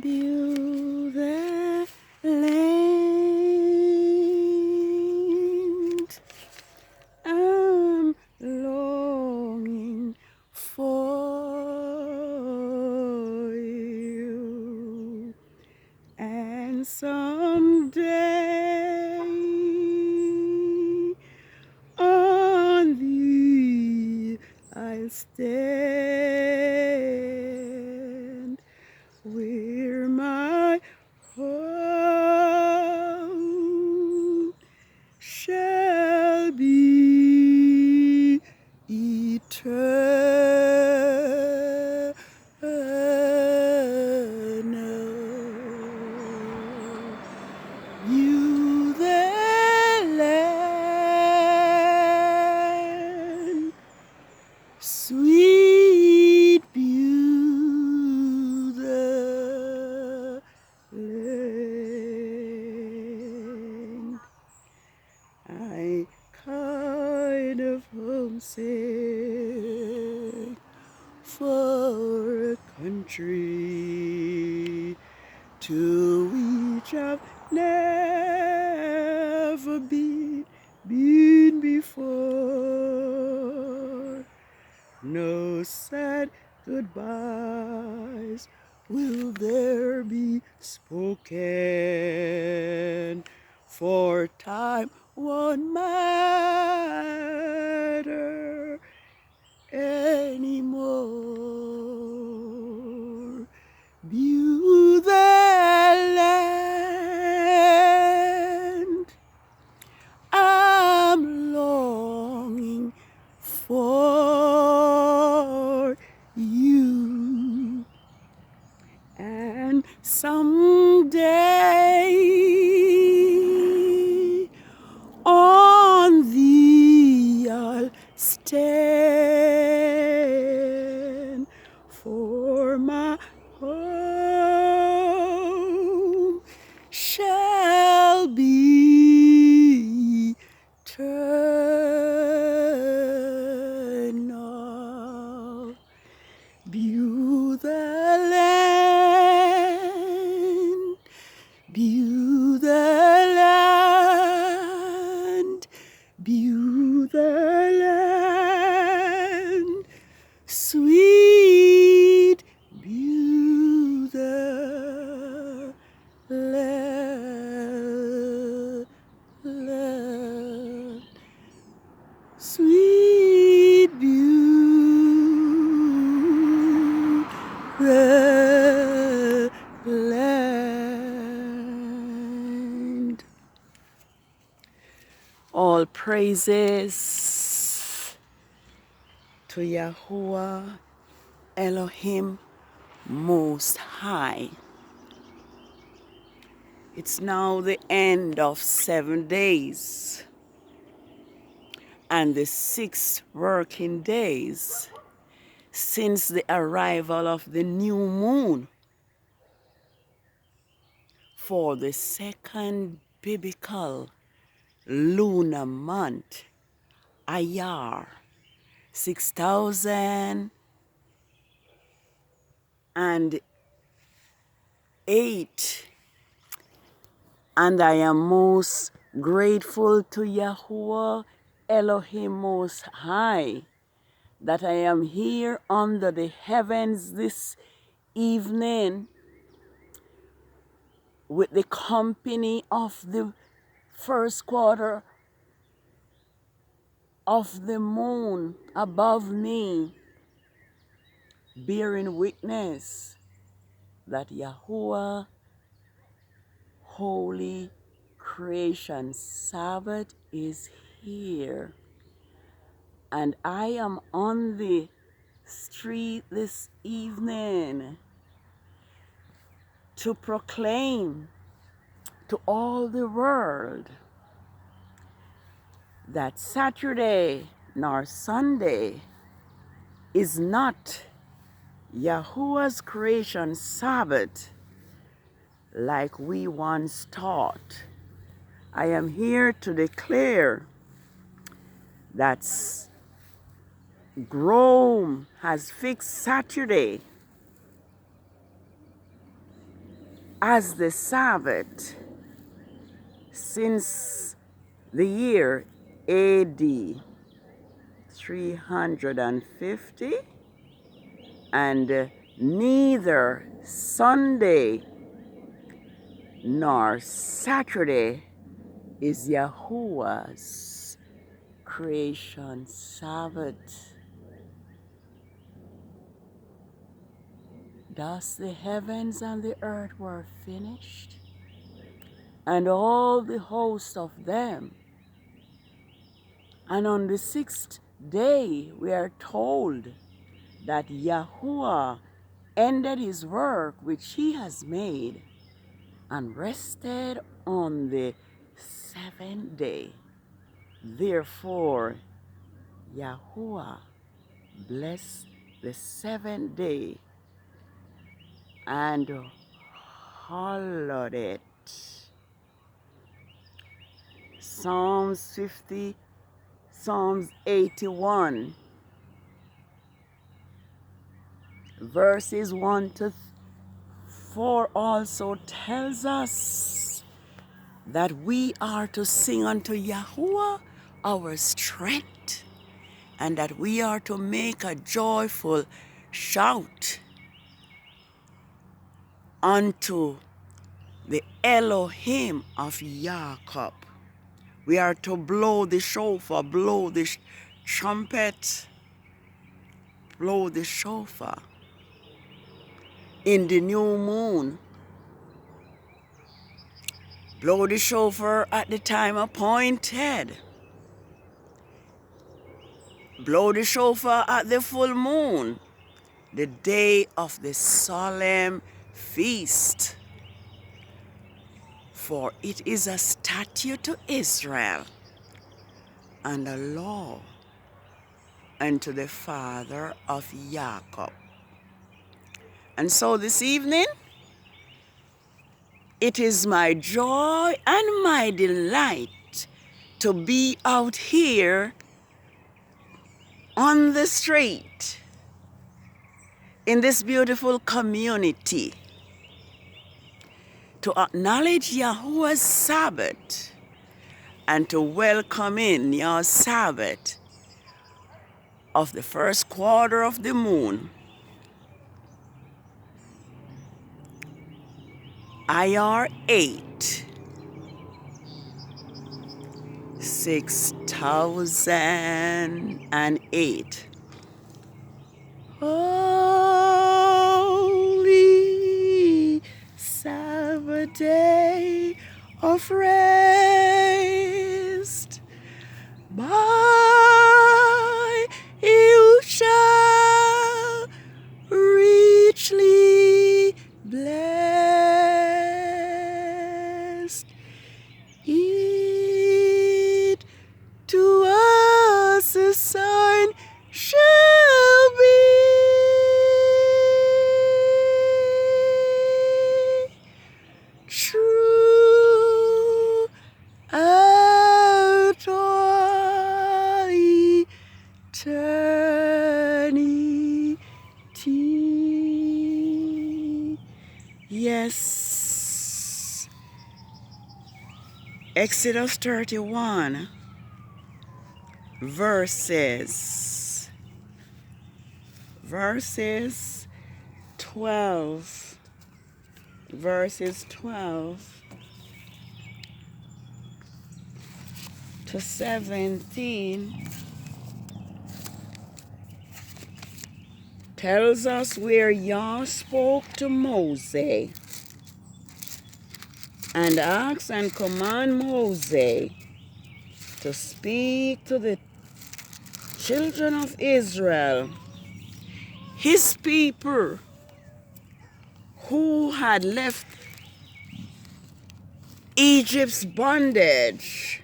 Build the land. I'm longing for you, and someday on thee I'll stand, where my home shall be eternal. You the land, sweet view the land. I kind of homesick for a country to which I've never been before. No sad goodbyes will there be spoken, for time won't matter anymore. View the land I'm longing for you, and someday on thee I'll stand, for my home shall be eternal. View the land, view the land, view the land, sweet view the land, sweet view the land. All praises to Yahuwah Elohim Most High. It's now the end of 7 days and the 6 working days since the arrival of the new moon for the second biblical lunar month, IYYAR, 6008. And I am most grateful to Yahuwah Elohim Most High that I am here under the heavens this evening with the company of the first quarter of the moon above me, bearing witness that Yahuwah Holy Creation Sabbath is here. And I am on the street this evening to proclaim to all the world that Saturday nor Sunday is not Yahuwah's creation Sabbath like we once taught. I am here to declare that Rome has fixed Saturday as the Sabbath since the year AD 350, and neither Sunday nor Saturday is Yahuwah's creation Sabbath. Thus the heavens and the earth were finished, and all the host of them. And on the sixth day we are told that Yahuwah ended his work which he has made and rested on the seventh day. Therefore, Yahuwah blessed the seventh day and hallowed it. Psalms 50, Psalms 81, verses 1 to 4 also tells us that we are to sing unto Yahuwah our strength, and that we are to make a joyful shout unto the Elohim of Jacob. We are to blow the shofar, blow the trumpet, blow the shofar in the new moon. Blow the shofar at the time appointed. Blow the shofar at the full moon, the day of the solemn feast. For it is a statute to Israel and a law unto the father of Jacob. And so this evening, it is my joy and my delight to be out here on the street in this beautiful community to acknowledge Yahuwah's Sabbath and to welcome in your Sabbath of the first quarter of the moon. IYYAR 8, 6008. Holy Sabbath day of rest, by you shall richly blessed. It to us a sign shall be, true out all eternity. Yes. Exodus 31, verses 12, to 17 tells us where Yah spoke to Moses and asked and command Moses to speak to the children of Israel, his people who had left Egypt's bondage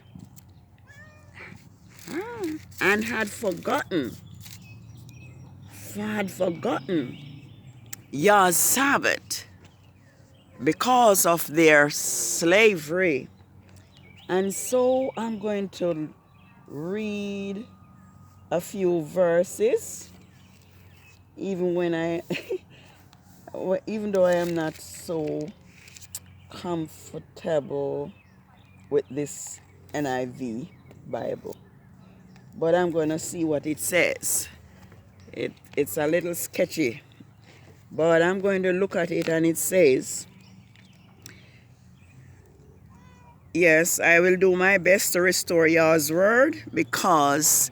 and had forgotten Yah's Sabbath because of their slavery. And so I'm going to read a few verses, even though I am not so comfortable with this NIV Bible, but I'm going to see what it says. It's a little sketchy, but I'm going to look at it, and it says, yes, I will do my best to restore Yah's word, because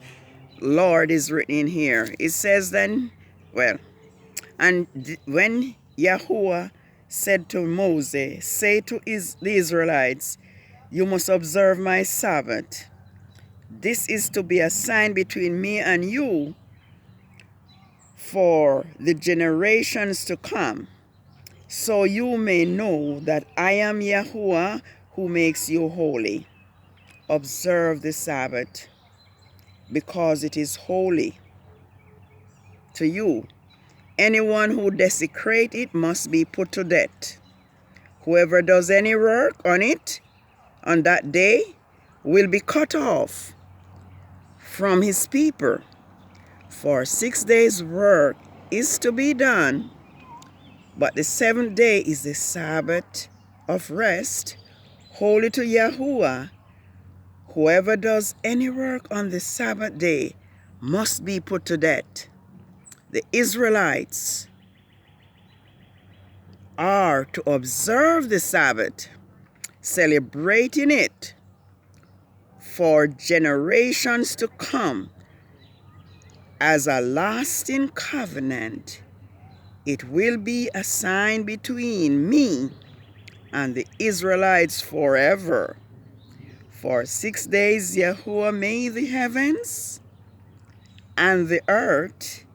Lord is written in here. It says then, well, and when Yahuwah said to Moses, say to the Israelites, you must observe my Sabbath. This is to be a sign between me and you for the generations to come, so you may know that I am Yahuwah who makes you holy. Observe the Sabbath, because it is holy to you. Anyone who desecrates it must be put to death. Whoever does any work on it on that day will be cut off from his people. For 6 days' work is to be done, but the seventh day is the Sabbath of rest, holy to Yahuwah. Whoever does any work on the Sabbath day must be put to death. The Israelites are to observe the Sabbath, celebrating it for generations to come as a lasting covenant. It will be a sign between me and the Israelites forever. For 6 days Yahuwah made the heavens and the earth,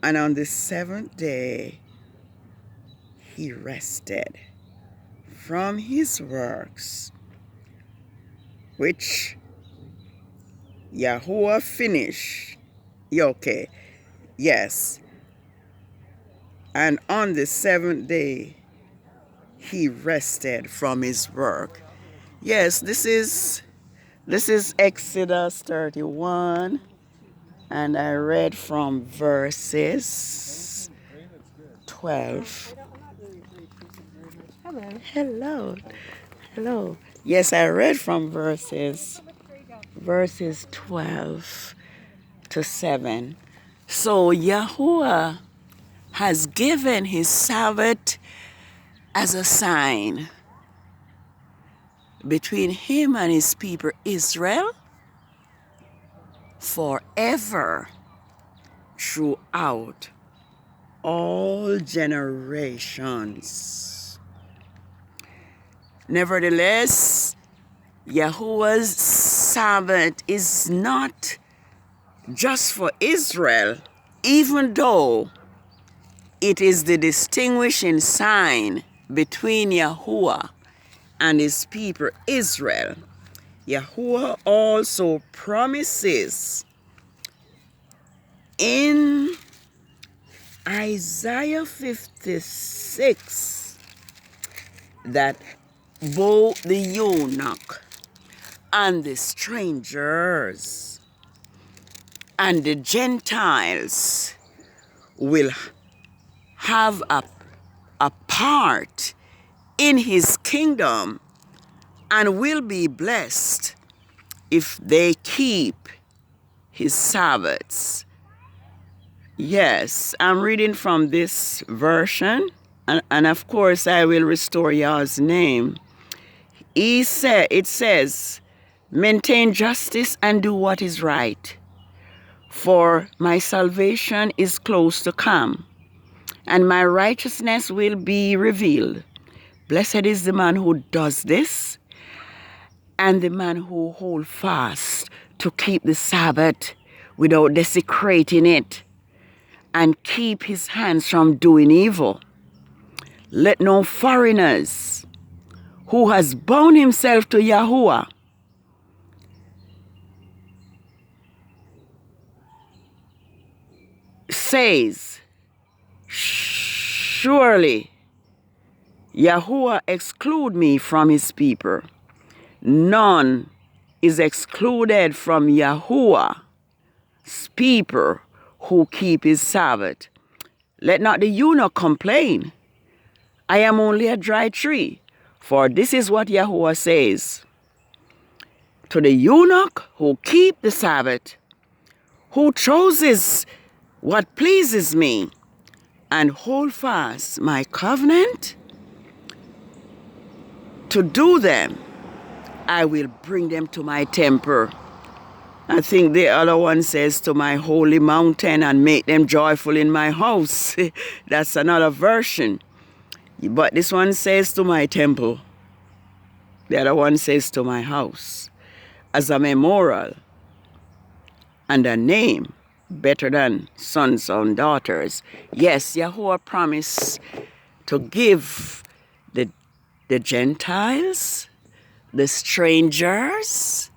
and on the seventh day he rested from his works, which Yahuwah finished. Okay, yes. And on the seventh day he rested from his work. Yes, this is Exodus 31, and I read from verses 12. Hello. Hello. Yes, I read from verses 12 to 7. So Yahuwah has given his Sabbath as a sign between him and his people Israel forever, throughout all generations. Nevertheless, Yahuwah's Sabbath is not just for Israel, even though it is the distinguishing sign between Yahuwah and his people Israel. Yahuwah also promises in Isaiah 56 that both the eunuch and the strangers and the Gentiles will have a part in his kingdom and will be blessed if they keep his Sabbaths. Yes, I'm reading from this version, and of course I will restore Yah's name. It says, maintain justice and do what is right, for my salvation is close to come, and my righteousness will be revealed. Blessed is the man who does this, and the man who holds fast to keep the Sabbath without desecrating it, and keep his hands from doing evil. Let no foreigners who has bound himself to Yahuwah says, surely Yahuwah exclude me from his people. None is excluded from Yahuwah's people who keep his Sabbath. Let not the eunuch complain. I am only a dry tree. For this is what Yahuwah says, to the eunuch who keep the Sabbath, who chooses what pleases me, and hold fast my covenant, to do them, I will bring them to my temple. I think the other one says to my holy mountain and make them joyful in my house. That's another version. But this one says to my temple. The other one says to my house. As a memorial and a name better than sons and daughters. Yes, Yahuwah promised to give the Gentiles, the strangers,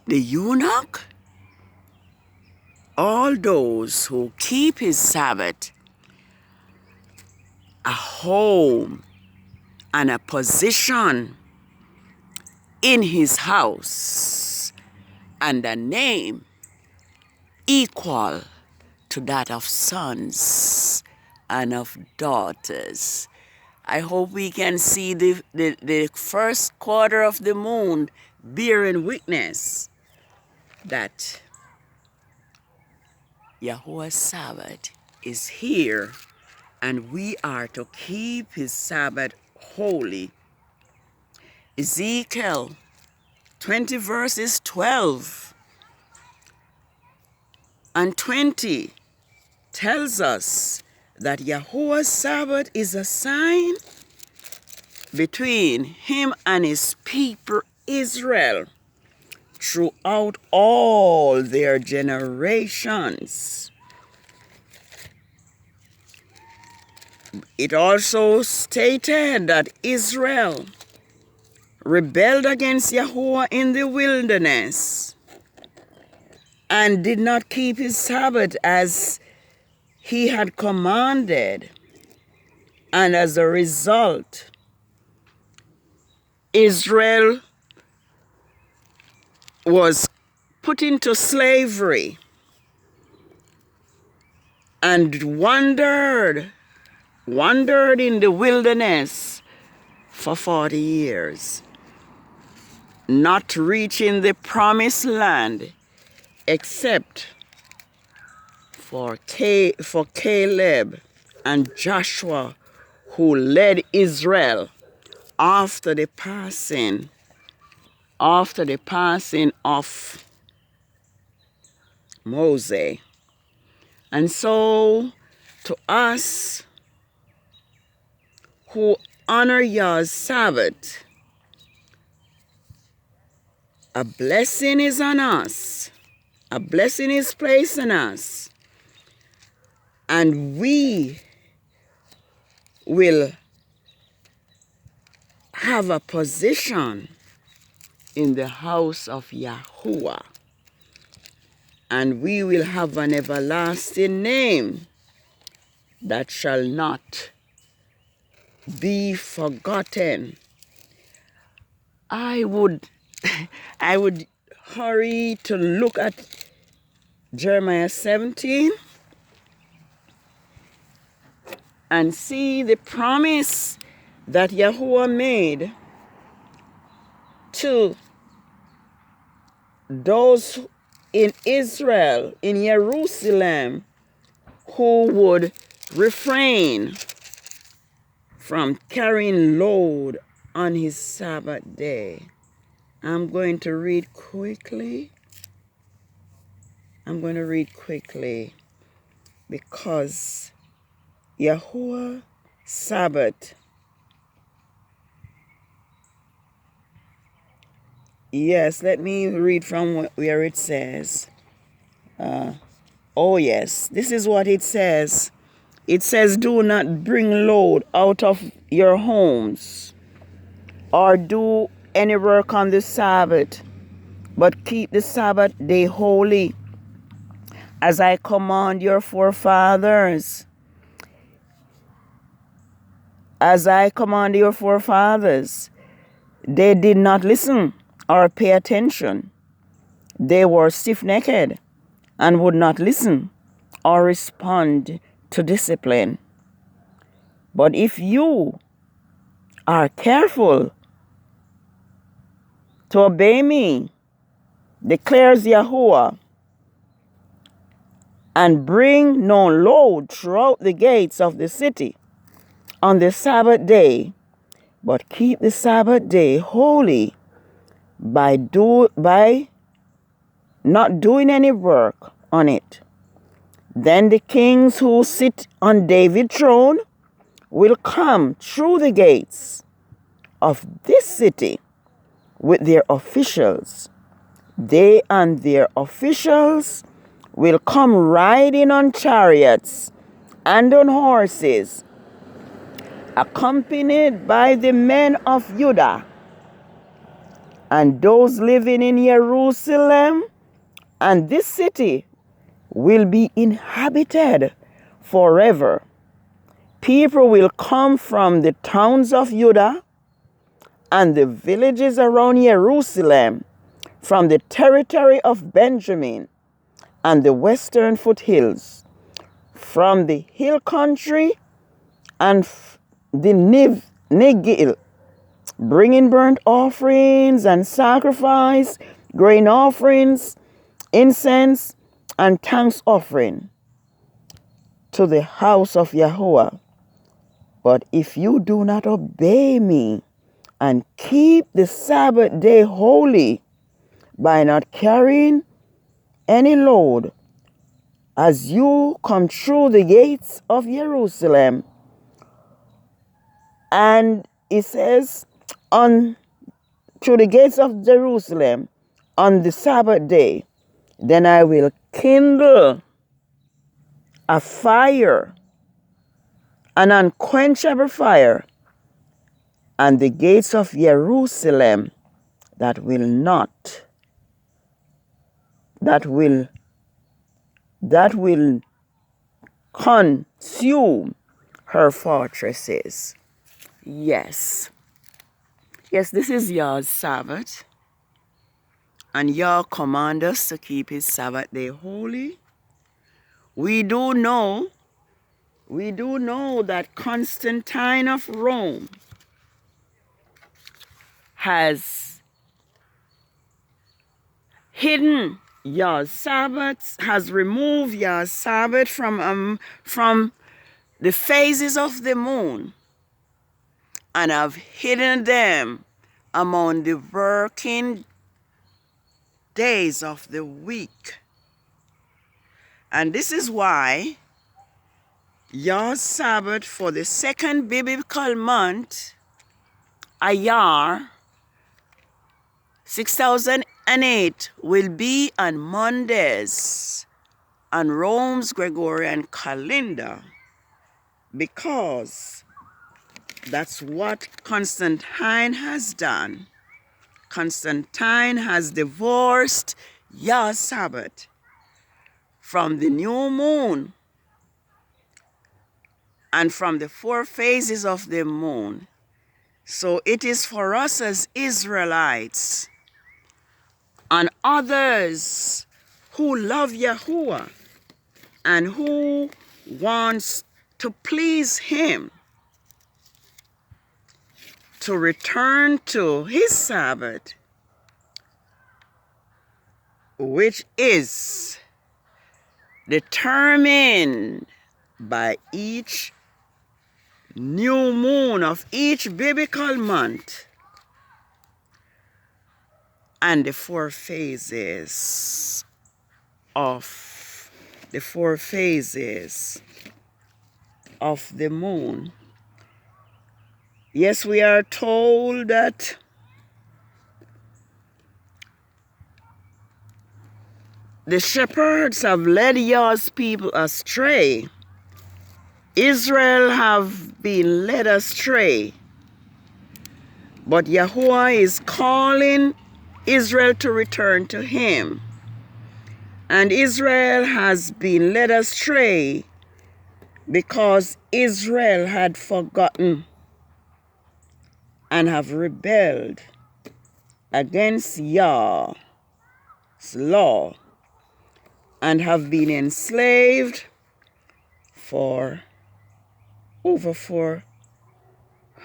the eunuch, all those who keep his Sabbath, a home and a position in his house, and a name equal to that of sons and of daughters. I hope we can see the first quarter of the moon bearing witness that Yahuwah's Sabbath is here, and we are to keep his Sabbath holy. Ezekiel 20 verses 12 and 20 tells us that Yahuwah's Sabbath is a sign between him and his people Israel throughout all their generations. It also stated that Israel rebelled against Yahuwah in the wilderness and did not keep his Sabbath as he had commanded. And as a result, Israel was put into slavery and wandered in the wilderness for 40 years, not reaching the promised land except for Caleb and Joshua, who led Israel after the passing of Moses. And so, to us who honor Yah's Sabbath, a blessing is on us. A blessing is placed on us. And we will have a position in the house of Yahuwah. And we will have an everlasting name that shall not be forgotten. I would hurry to look at Jeremiah 17 and see the promise that Yahuwah made to those in Israel, in Jerusalem, who would refrain from carrying load on his Sabbath day. I'm going to read quickly. Because Yahuwah Sabbath. Yes, let me read from where it says. Oh yes, this is what it says. It says, do not bring load out of your homes or do any work on the Sabbath, but keep the Sabbath day holy, as I command your forefathers. As I command your forefathers. They did not listen or pay attention. They were stiff-necked and would not listen or respond to discipline. But if you are careful to obey me, declares Yahuwah, and bring no load throughout the gates of the city on the Sabbath day, but keep the Sabbath day holy by not doing any work on it. Then the kings who sit on David's throne will come through the gates of this city with their officials. They and their officials will come riding on chariots and on horses, accompanied by the men of Judah, and those living in Jerusalem and this city will be inhabited forever. People will come from the towns of Judah and the villages around Jerusalem, from the territory of Benjamin and the western foothills, from the hill country and the Negil, bringing burnt offerings and sacrifice, grain offerings, incense, and thanks offering to the house of Yahuwah. But if you do not obey me and keep the Sabbath day holy by not carrying any load as you come through the gates of Jerusalem, and it says on through the gates of Jerusalem on the Sabbath day, then I will kindle a fire, an unquenchable fire, and the gates of Jerusalem that will consume her fortresses. Yes. Yes, this is Yah's Sabbath. And Yah commands us to keep his Sabbath day holy. We do know that Constantine of Rome has hidden Yah's Sabbath, has removed Yah's Sabbath from the phases of the moon, and have hidden them among the working days of the week. And this is why Yah's Sabbath for the second biblical month, IYYAR 6008, will be on Mondays on Rome's Gregorian calendar, because that's what Constantine has done. Constantine has divorced Yah's Sabbath from the new moon and from the four phases of the moon. So it is for us as Israelites and others who love Yahuwah and who wants to please him to return to his Sabbath, which is determined by each new moon of each biblical month and the four phases of the moon. Yes, we are told that the shepherds have led Yah's people astray. Israel have been led astray. But Yahuwah is calling Israel to return to him. And Israel has been led astray because Israel had forgotten and have rebelled against Yah's law and have been enslaved for over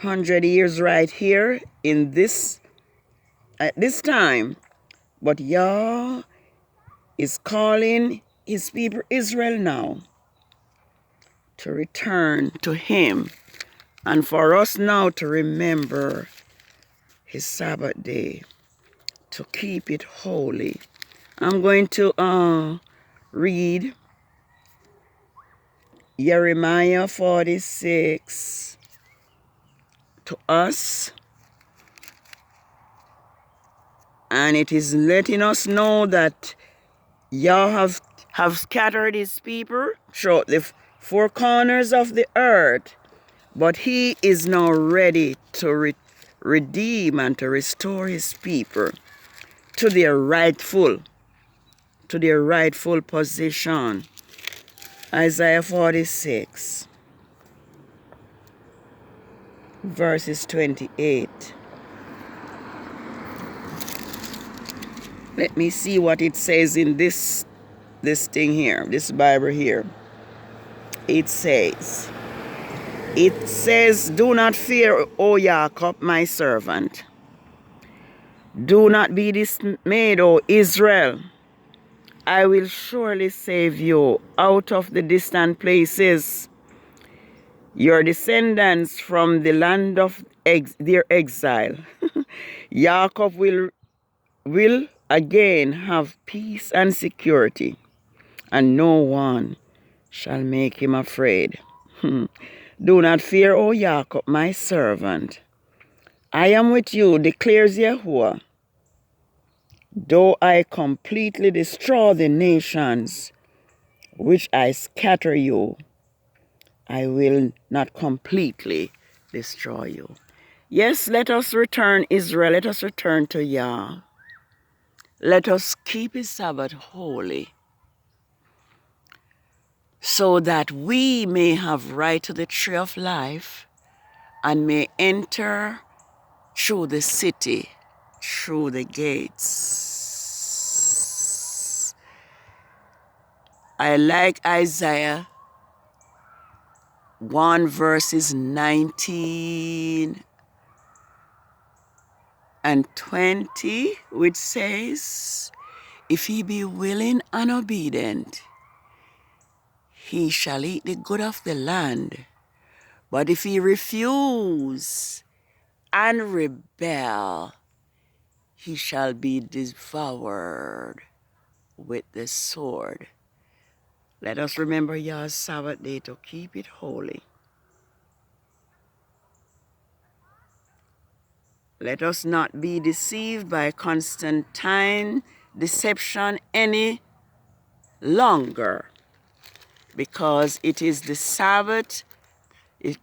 100 years right here in this at this time. But Yah is calling his people Israel now to return to him, and for us now to remember his Sabbath day, to keep it holy. I'm going to read Jeremiah 46 to us, and it is letting us know that Yah have scattered his people throughout the four corners of the earth, but he is now ready to redeem and to restore his people to their rightful position. Isaiah 46 verses 28. Let me see what it says in this thing here, this Bible here. It says, do not fear, O Jacob, my servant. Do not be dismayed, O Israel. I will surely save you out of the distant places, your descendants from the land of their exile. Jacob will again have peace and security, and no one shall make him afraid. Do not fear, O Jacob, my servant. I am with you, declares Yahuwah. Though I completely destroy the nations which I scatter you, I will not completely destroy you. Yes, let us return, Israel. Let us return to Yah. Let us keep his Sabbath holy, so that we may have right to the tree of life and may enter through the city, through the gates. I like Isaiah 1 verses 19 and 20, which says, if he be willing and obedient, he shall eat the good of the land. But if he refuse and rebel, he shall be devoured with the sword. Let us remember Yah's Sabbath day to keep it holy. Let us not be deceived by Constantine deception any longer, because it is the Sabbath of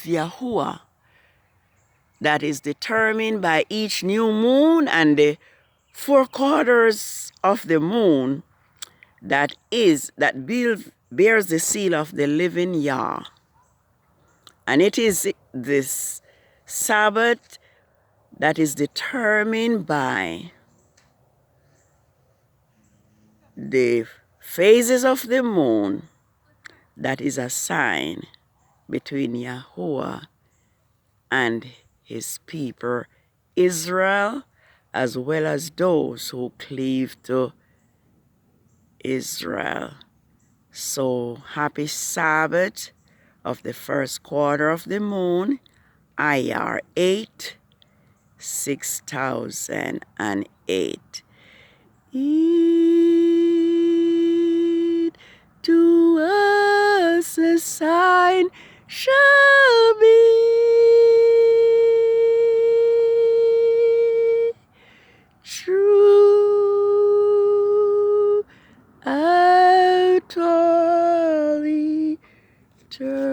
Yahuwah that is determined by each new moon and the 4 quarters of the moon that bears the seal of the living Yah. And it is this Sabbath that is determined by the phases of the moon that is a sign between Yahuwah and his people Israel, as well as those who cleave to Israel. So happy Sabbath of the 1st quarter of the moon, IYYAR 8, 6008. It to us a sign shall be true out all eternity.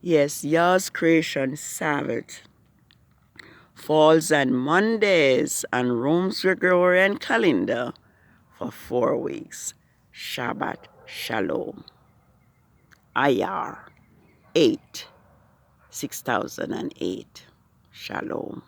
Yes, Yah's creation Sabbath falls on Mondays and Rome's Gregorian calendar for 4 weeks. Shabbat Shalom. IYYAR 8, 6008. Shalom.